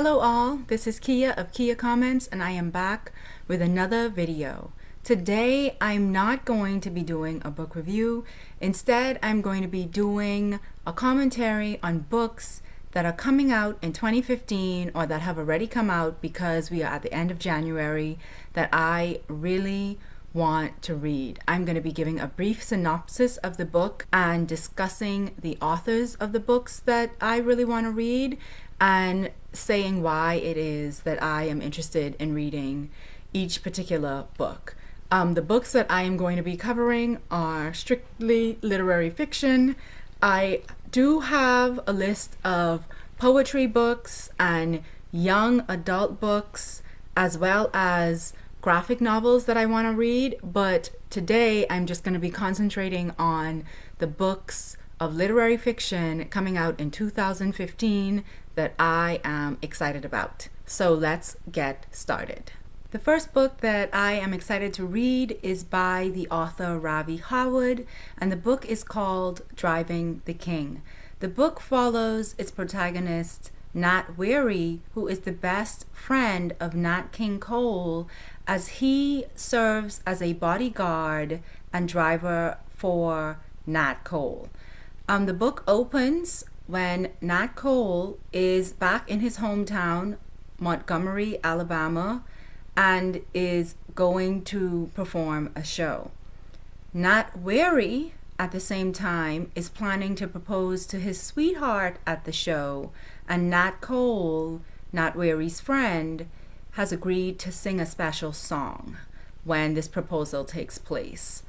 Hello all, this is Kia of Kia Comments and I am back with another video. Today I'm not going to be doing a book review. Instead, I'm going to be doing a commentary on books that are coming out in 2015 or that have already come out because we are at the end of January that I really want to read. I'm going to be giving a brief synopsis of the book and discussing the authors of the books that I really want to read and saying why it is that I am interested in reading each particular book. The books that I am going to be covering are strictly literary fiction. I do have a list of poetry books and young adult books as well as graphic novels that I want to read, but today I'm just going to be concentrating on the books of literary fiction coming out in 2015 that I am excited about. So let's get started. The first book that I am excited to read is by the author Ravi Howard, and the book is called Driving the King. The book follows its protagonist, Nat Weary, who is the best friend of Nat King Cole, as he serves as a bodyguard and driver for Nat Cole. The book opens when Nat Cole is back in his hometown, Montgomery, Alabama, and is going to perform a show. Nat Weary, at the same time, is planning to propose to his sweetheart at the show, and Nat Cole, Nat Weary's friend, has agreed to sing a special song when this proposal takes place.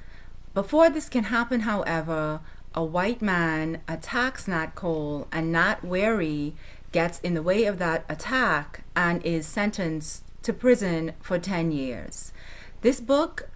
Before this can happen, however, a white man attacks Nat Cole, and Nat Weary gets in the way of that attack and is sentenced to prison for 10 years. This book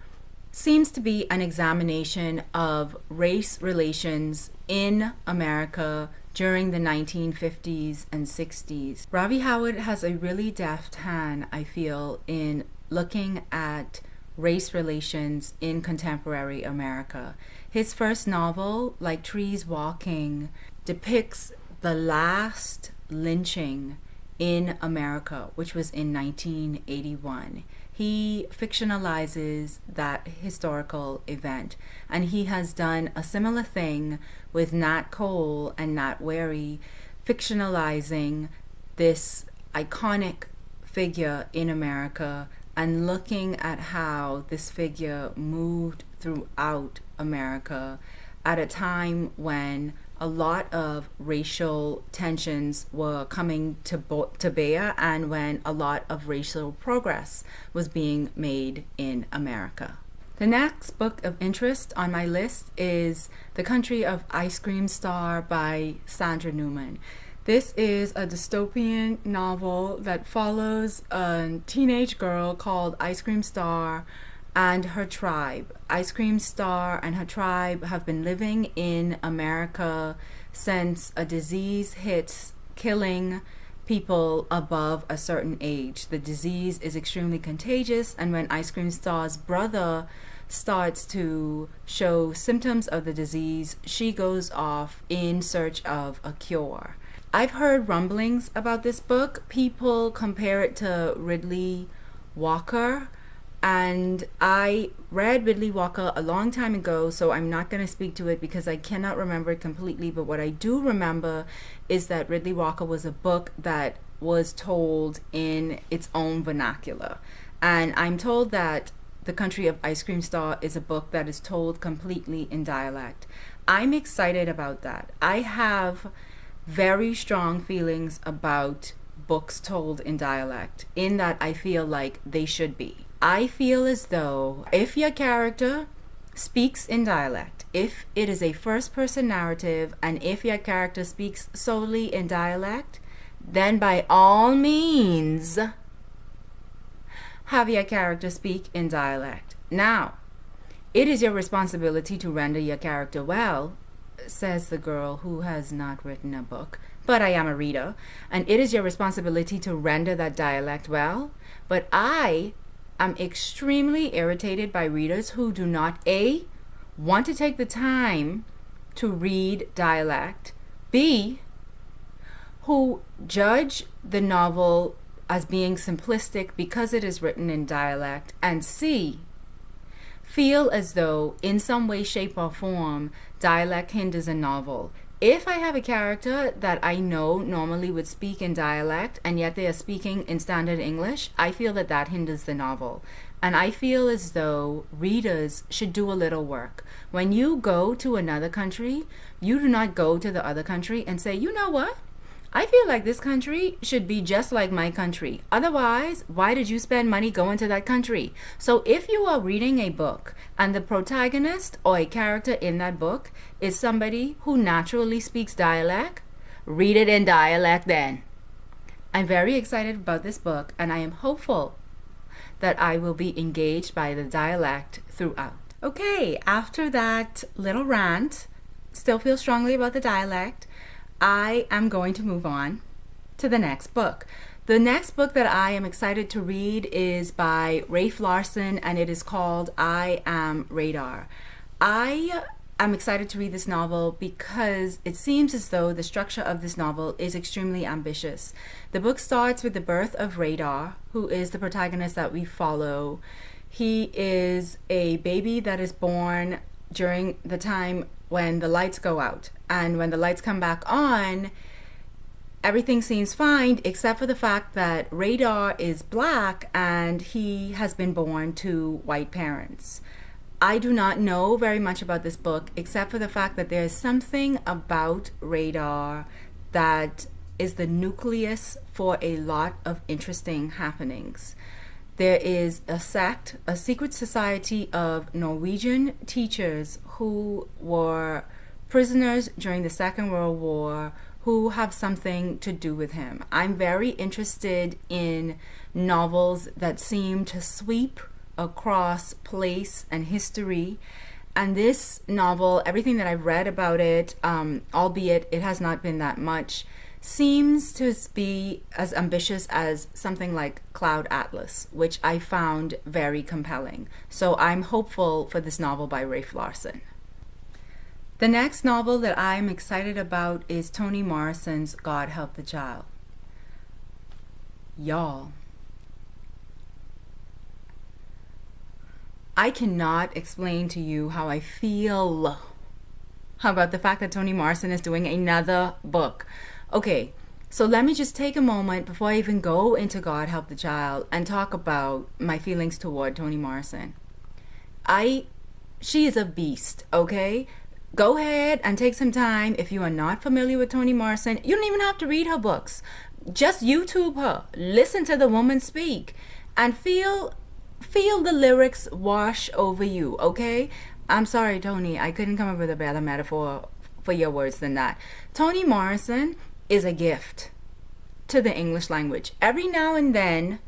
seems to be an examination of race relations in America during the 1950s and 60s. Ravi Howard has a really deft hand, I feel, in looking at race relations in contemporary America. His first novel, Like Trees Walking, depicts the last lynching in America, which was in 1981. He fictionalizes that historical event, and he has done a similar thing with Nat Cole and Nat Weary, fictionalizing this iconic figure in America and looking at how this figure moved throughout America at a time when a lot of racial tensions were coming to bear and when a lot of racial progress was being made in America. The next book of interest on my list is The Country of Ice Cream Star by Sandra Newman. This is a dystopian novel that follows a teenage girl called Ice Cream Star and her tribe. Ice Cream Star and her tribe have been living in America since a disease hits, killing people above a certain age. The disease is extremely contagious, and when Ice Cream Star's brother starts to show symptoms of the disease, she goes off in search of a cure. I've heard rumblings about this book. People compare it to Ridley Walker, and I read Ridley Walker a long time ago, so I'm not going to speak to it because I cannot remember it completely. But what I do remember is that Ridley Walker was a book that was told in its own vernacular. And I'm told that The Country of Ice Cream Star is a book that is told completely in dialect. I'm excited about that. I have very strong feelings about books told in dialect, in that I feel like they should be. I feel as though if your character speaks in dialect, if it is a first-person narrative, and if your character speaks solely in dialect, then by all means, have your character speak in dialect. Now, it is your responsibility to render your character well, says the girl who has not written a book, but I am a reader, and it is your responsibility to render that dialect well. But I am extremely irritated by readers who do not A, want to take the time to read dialect, B, who judge the novel as being simplistic because it is written in dialect, and C, feel as though in some way, shape, or form dialect hinders a novel. If I have a character that I know normally would speak in dialect and yet they are speaking in standard English, I feel that that hinders the novel. And I feel as though readers should do a little work. When you go to another country, you do not go to the other country and say, you know what? I feel like this country should be just like my country. Otherwise, why did you spend money going to that country? So if you are reading a book and the protagonist or a character in that book is somebody who naturally speaks dialect, read it in dialect then. I'm very excited about this book, and I am hopeful that I will be engaged by the dialect throughout. Okay, after that little rant, still feel strongly about the dialect, I am going to move on to the next book. The next book that I am excited to read is by Rafe Larson, and it is called I Am Radar. I am excited to read this novel because it seems as though the structure of this novel is extremely ambitious. The book starts with the birth of Radar, who is the protagonist that we follow. He is a baby that is born during the time when the lights go out, and when the lights come back on, everything seems fine except for the fact that Radar is black and he has been born to white parents. I do not know very much about this book except for the fact that there is something about Radar that is the nucleus for a lot of interesting happenings. There is a sect, a secret society of Norwegian teachers who were prisoners during the Second World War who have something to do with him. I'm very interested in novels that seem to sweep across place and history. And this novel, everything that I've read about it, albeit it has not been that much, seems to be as ambitious as something like Cloud Atlas, which I found very compelling. So I'm hopeful for this novel by Rafe Larson. The next novel that I'm excited about is Toni Morrison's God Help the Child. Y'all, I cannot explain to you how I feel about the fact that Toni Morrison is doing another book. Okay, so let me just take a moment before I even go into God Help the Child and talk about my feelings toward Toni Morrison. She is a beast, okay? Go ahead and take some time. If you are not familiar with Toni Morrison, you don't even have to read her books. Just YouTube her. Listen to the woman speak and feel the lyrics wash over you, okay? I'm sorry, Toni. I couldn't come up with a better metaphor for your words than that. Toni Morrison is a gift to the English language. Every now and then,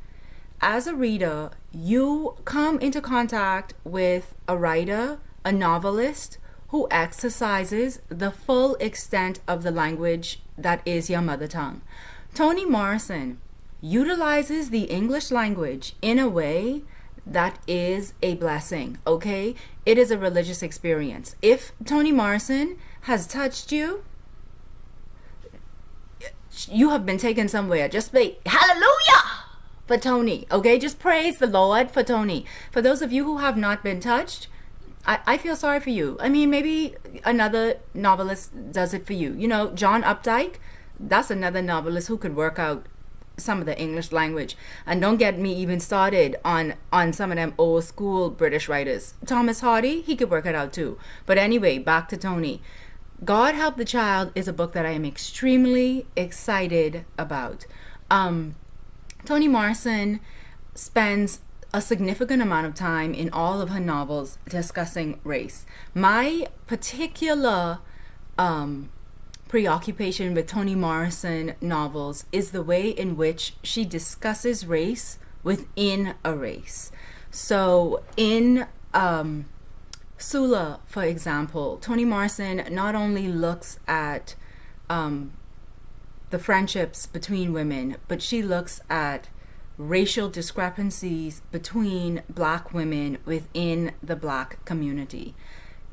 as a reader, you come into contact with a writer, a novelist, who exercises the full extent of the language that is your mother tongue. Toni Morrison utilizes the English language in a way that is a blessing, okay? It is a religious experience. If Toni Morrison has touched you, you have been taken somewhere. Just say hallelujah for Toni, okay? Just praise the Lord for Toni. For those of you who have not been touched, I feel sorry for you. I mean, maybe another novelist does it for you. You know, John Updike, that's another novelist who could work out some of the English language. And don't get me even started on some of them old school British writers. Thomas Hardy, he could work it out too. But anyway, back to Toni. God Help the Child is a book that I am extremely excited about. Toni Morrison spends a significant amount of time in all of her novels discussing race. My particular preoccupation with Toni Morrison novels is the way in which she discusses race within a race. So in Sula, for example, Toni Morrison not only looks at the friendships between women, but she looks at racial discrepancies between black women within the black community.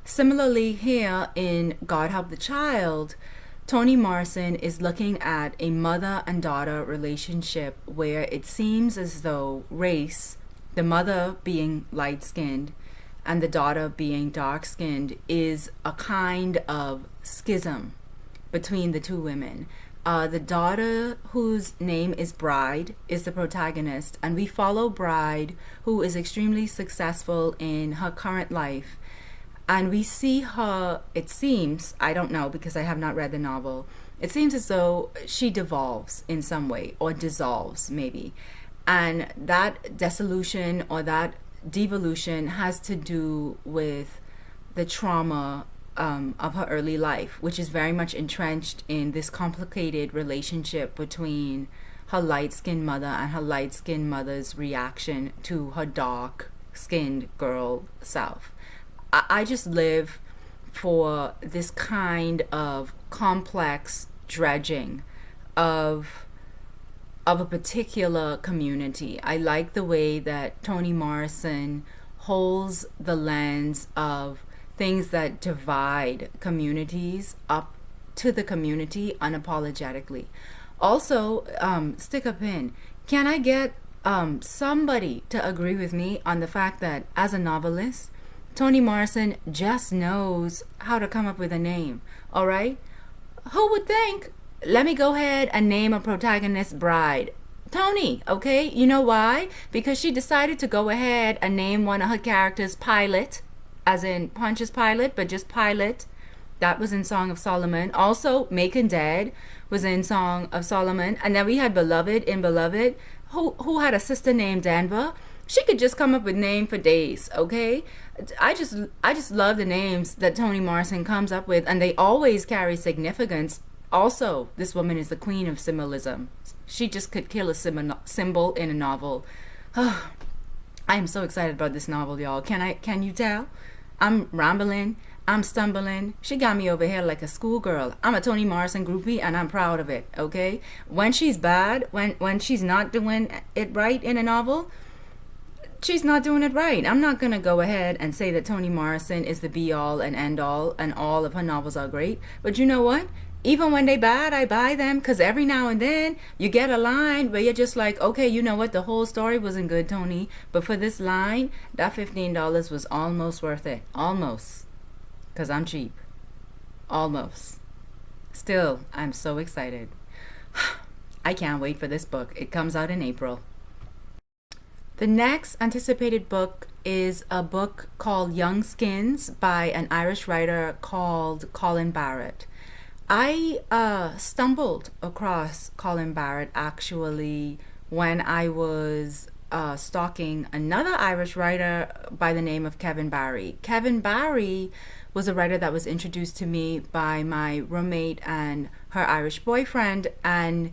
Similarly, here in God Help the Child, Toni Morrison is looking at a mother and daughter relationship where it seems as though race, the mother being light skinned and the daughter being dark skinned, is a kind of schism between the two women. The daughter, whose name is Bride, is the protagonist, and we follow Bride, who is extremely successful in her current life. And we see her, it seems, I don't know because I have not read the novel, it seems as though she devolves in some way, or dissolves maybe. And that dissolution or that devolution has to do with the trauma of her early life, which is very much entrenched in this complicated relationship between her light-skinned mother and her light-skinned mother's reaction to her dark-skinned girl self. I just live for this kind of complex dredging of a particular community. I like the way that Toni Morrison holds the lens of things that divide communities up to the community unapologetically. Also, stick a pin. Can I get somebody to agree with me on the fact that as a novelist, Toni Morrison just knows how to come up with a name, all right? Who would think? Let me go ahead and name a protagonist Bride. Toni, okay? You know why? Because she decided to go ahead and name one of her characters Pilot, as in Pontius Pilate, but just Pilate. That was in Song of Solomon. Also, Macon Dead was in Song of Solomon. And then we had Beloved in Beloved, who had a sister named Denver. She could just come up with name for days, okay? I just love the names that Toni Morrison comes up with, and they always carry significance. Also, this woman is the queen of symbolism. She just could kill a symbol in a novel. I am so excited about this novel, y'all. Can you tell? I'm rambling. I'm stumbling. She got me over here like a schoolgirl. I'm a Toni Morrison groupie, and I'm proud of it, okay? When she's bad, when she's not doing it right in a novel, she's not doing it right. I'm not going to go ahead and say that Toni Morrison is the be-all and end-all and all of her novels are great. But you know what? Even when they bad, I buy them, because every now and then you get a line where you're just like, okay, you know what? The whole story wasn't good, Toni. But for this line, that $15 was almost worth it. Almost. Because I'm cheap. Almost. Still, I'm so excited. I can't wait for this book. It comes out in April. The next anticipated book is a book called Young Skins by an Irish writer called Colin Barrett. I stumbled across Colin Barrett actually when I was stalking another Irish writer by the name of Kevin Barry. Kevin Barry was a writer that was introduced to me by my roommate and her Irish boyfriend, and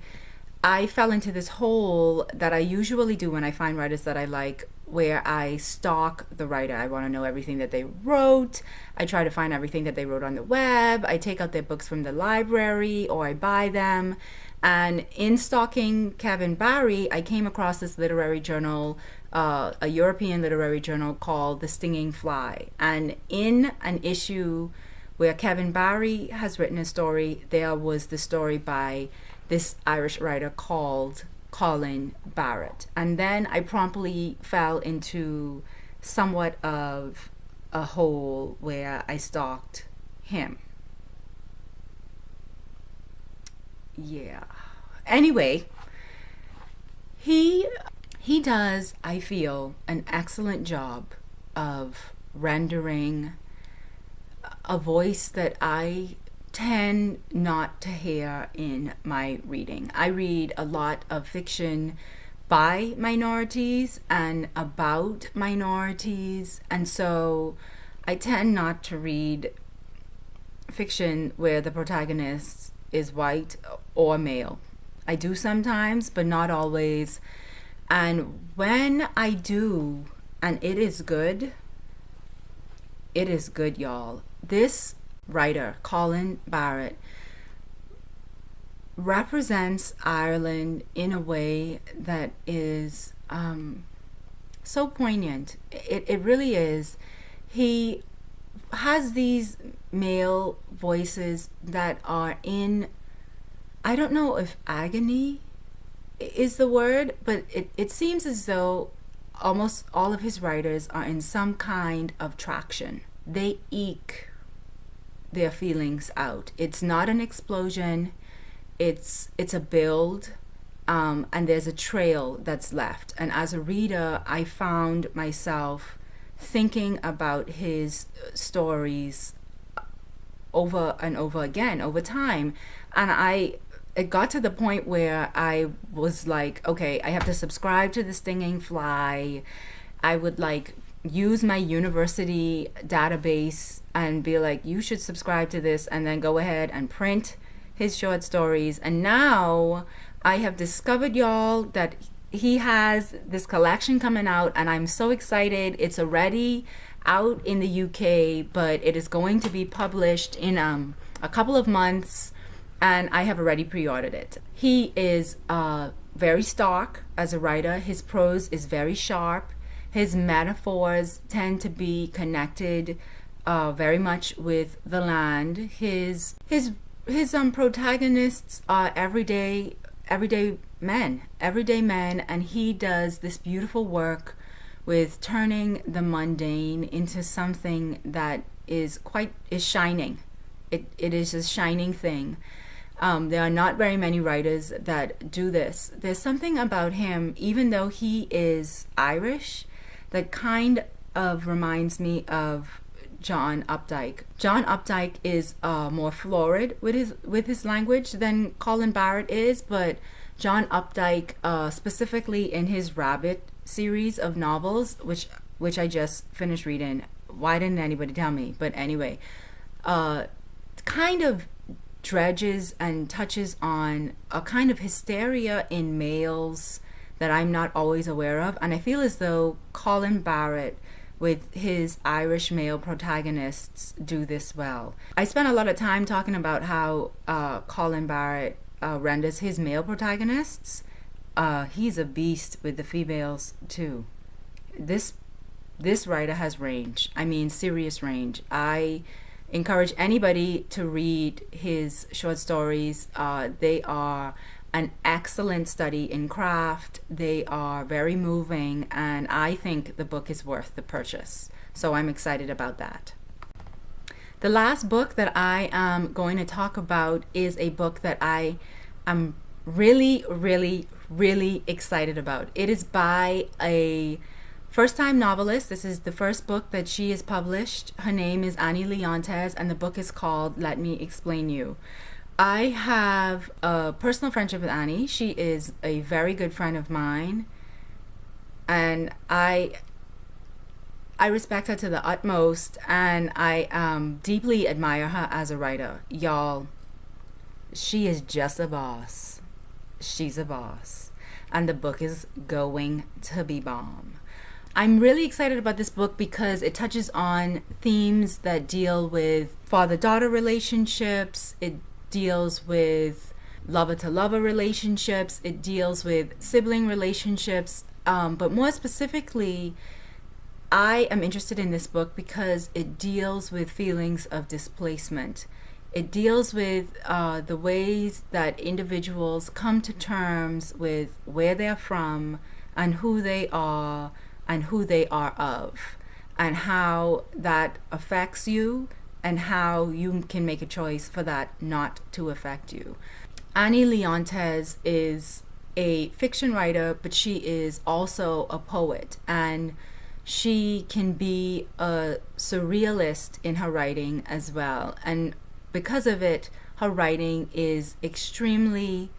I fell into this hole that I usually do when I find writers that I like, where I stalk the writer. I want to know everything that they wrote. I try to find everything that they wrote on the web. I take out their books from the library or I buy them. And in stalking Kevin Barry, I came across this literary journal, a European literary journal called The Stinging Fly. And in an issue where Kevin Barry has written a story, there was the story by this Irish writer called Colin Barrett. And then I promptly fell into somewhat of a hole where I stalked him. Yeah. Anyway, he does, I feel, an excellent job of rendering a voice that I tend not to hear in my reading. I read a lot of fiction by minorities and about minorities, and so I tend not to read fiction where the protagonist is white or male. I do sometimes, but not always. And when I do, and it is good, y'all. This writer, Colin Barrett, represents Ireland in a way that is so poignant. It really is. He has these male voices that are in, I don't know if agony is the word, but it seems as though almost all of his writers are in some kind of traction. They eke their feelings out. It's not an explosion, it's a build, and there's a trail that's left. And as a reader, I found myself thinking about his stories over and over again over time. And it got to the point where I was like, okay, I have to subscribe to the Stinging Fly. I would like use my university database and be like, you should subscribe to this, and then go ahead and print his short stories. And now I have discovered, y'all, that he has this collection coming out, and I'm so excited. It's already out in the UK, but it is going to be published in a couple of months, and I have already pre-ordered it. He is very stark as a writer. His prose is very sharp. His metaphors tend to be connected very much with the land. His protagonists are everyday men, and he does this beautiful work with turning the mundane into something that is shining. It is a shining thing. There are not very many writers that do this. There's something about him, even though he is Irish, that kind of reminds me of John Updike. John Updike is more florid with his language than Colin Barrett is, but John Updike, specifically in his Rabbit series of novels, which I just finished reading. Why didn't anybody tell me? But anyway, kind of dredges and touches on a kind of hysteria in males that I'm not always aware of. And I feel as though Colin Barrett, with his Irish male protagonists, do this well. I spent a lot of time talking about how Colin Barrett renders his male protagonists. He's a beast with the females too. This writer has range. I mean, serious range. I encourage anybody to read his short stories. They are an excellent study in craft. They are very moving, and I think the book is worth the purchase. So I'm excited about that. The last book that I am going to talk about is a book that I am really, really, really excited about. It is by a first-time novelist. This is the first book that she has published. Her name is Ani Leontes, and the book is called Let Me Explain You. I have a personal friendship with Ani. She is a very good friend of mine, and I respect her to the utmost, and I deeply admire her as a writer. Y'all, she is just a boss. She's a boss, and the book is going to be bomb. I'm really excited about this book because it touches on themes that deal with father-daughter relationships. It deals with lover-to-lover relationships. It deals with sibling relationships. But more specifically, I am interested in this book because it deals with feelings of displacement. It deals with the ways that individuals come to terms with where they're from and who they are of, and how that affects you, and how you can make a choice for that not to affect you. Ani Leontes is a fiction writer, but she is also a poet, and she can be a surrealist in her writing as well. And because of it, her writing is extremely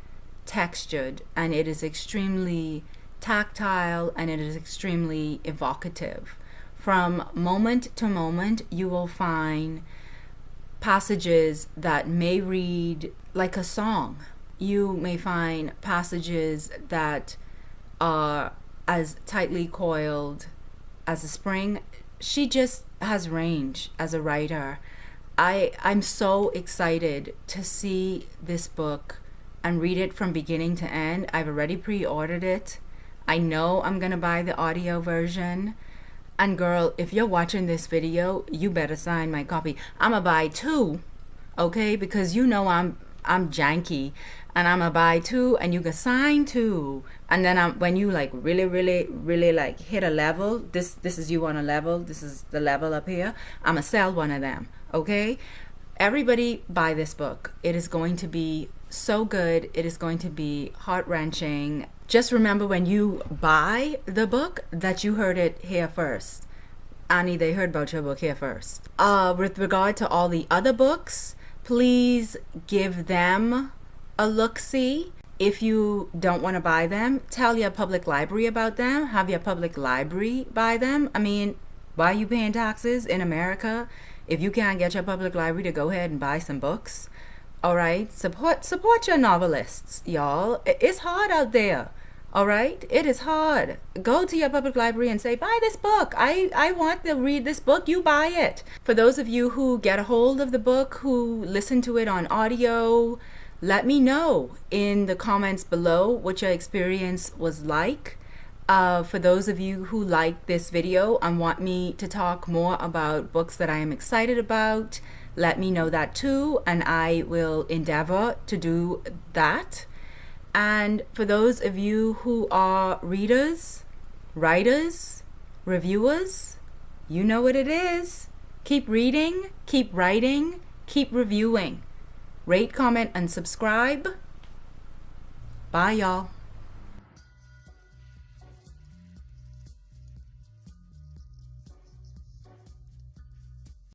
textured, and it is extremely tactile, and it is extremely evocative. From moment to moment, you will find passages that may read like a song. You may find passages that are as tightly coiled as a spring. She just has range as a writer. I'm so excited to see this book and read it from beginning to end. I've already pre-ordered it. I know I'm going to buy the audio version. And girl, if you're watching this video, you better sign my copy. I'ma buy two, okay? Because you know I'm janky, and I'ma buy two, and you can sign two. And then when you like really like hit a level, this is you on a level. This is the level up here. I'ma sell one of them, okay? Everybody buy this book. It is going to be so good. It is going to be heart-wrenching. Just remember when you buy the book that you heard it here first. Annie, they heard about your book here first. With regard to all the other books, please give them a look-see. If you don't want to buy them, tell your public library about them. Have your public library buy them. I mean, why are you paying taxes in America if you can't get your public library to go ahead and buy some books? All right, support your novelists, y'all. It's hard out there. All right, it is hard. Go to your public library and say, buy this book. I want to read this book. You buy it. For those of you who get a hold of the book, who listen to it on audio, let me know in the comments below what your experience was like. For those of you who like this video and want me to talk more about books that I am excited about, let me know that too, and I will endeavor to do that. And for those of you who are readers, writers, reviewers, you know what it is. Keep reading, keep writing, keep reviewing. Rate, comment, and subscribe. Bye, y'all.